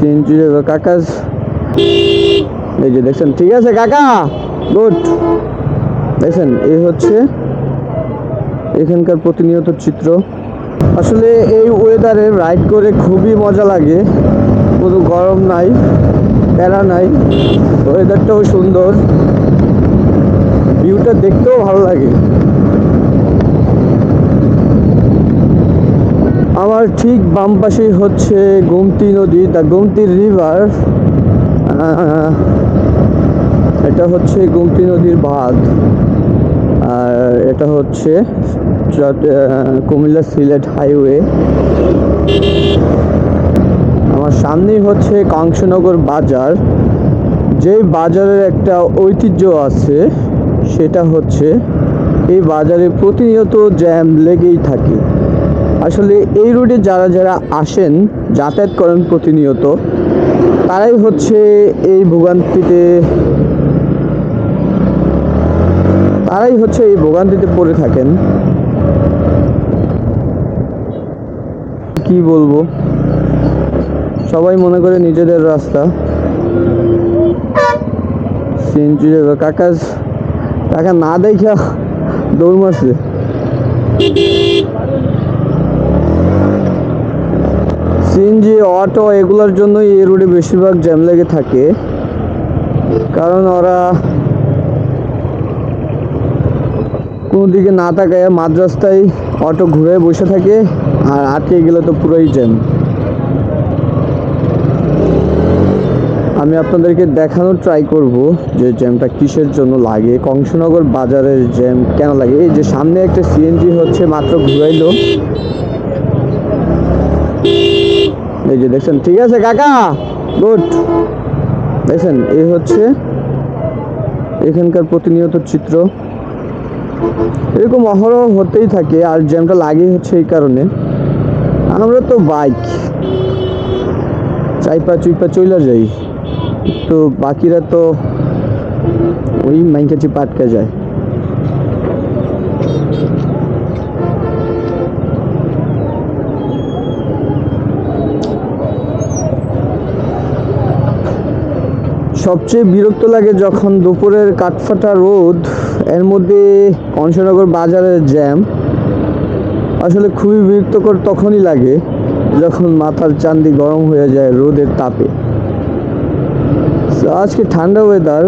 CNG কাকা, এই যে দেখছেন, ঠিক আছে কাকা, গুড। দেখছেন, এই হচ্ছে এখানকার প্রতিনিয়ত চিত্র। আসলে এই ওয়েদারে রাইড করে খুবই মজা লাগে, কোনো গরম নাই, প্যারা নাই, ওয়েদারটাও সুন্দর, ভিউটা দেখতেও ভালো লাগে। আমার ঠিক বাম পাশেই হচ্ছে গোমতী নদী, দ্য গোমতী রিভার। এটা হচ্ছে গোমতী নদীর বাঁধ, আর এটা হচ্ছে কুমিল্লা সিলেট হাইওয়ে। আমার সামনেই হচ্ছে কংসনগর বাজার, যেই বাজারের একটা ঐতিহ্য আছে, সেটা হচ্ছে এই বাজারে প্রতিনিয়ত জ্যাম লেগেই থাকে। আসলে এই রোডে যারা যারা আসেন, যাতায়াত করেন প্রতিনিয়ত, তারাই হচ্ছে এই ভোগান্তিতে পড়ে থাকেন। কি বলবো, সবাই মনে করে নিজেদের রাস্তা। সিএনজি কাকা না দেখা দৌড় মারছে। সিএনজি, অটো এগুলোর জন্যই এই রোডে বেশিরভাগ জ্যাম লেগে থাকে, কারণ ওরা কোনো দিকে না তাকায় মাঝ রাস্তায় অটো ঘুরে বসে থাকে, আর আটকে গেলে তো পুরোই জ্যাম। আমি আপনাদেরকে দেখানোর ট্রাই করব যে জ্যামটা কিসের জন্য লাগে, কংসনগর বাজারের জ্যাম কেন লাগে। এই যে সামনে একটা সিএনজি হচ্ছে, মাত্র ঘুরাইলো, এই যে দেখছেন, ঠিক আছে কাকা, গুড। দেখছেন, এই হচ্ছে এখানকার প্রতিনিয়ত চিত্র। এরকম অহরহ হতেই থাকে, আর জ্যামটা লাগে হচ্ছে এই কারণে, আমরা তো বাইক চাইপা চুইপা চলে যাই, তো বাকিরা তো ওই মাইকাচি পাটকা যায়। সবচেয়ে বিরক্ত লাগে যখন দুপুরের কাঠফাটা রোদ, এর মধ্যে কংসনগর বাজারের জ্যাম। আসলে খুবই বিরক্তকর তখনই লাগে যখন মাথার চান্দি গরম হয়ে যায় রোদের তাপে। আজকে ঠান্ডা ওয়েদার,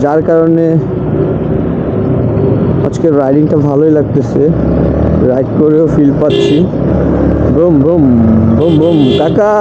যার কারণে আজকে রাইডিংটা ভালোই লাগতেছে, রাইড করেও ফিল পাচ্ছি। বুম বুম বুম বুম কাকা।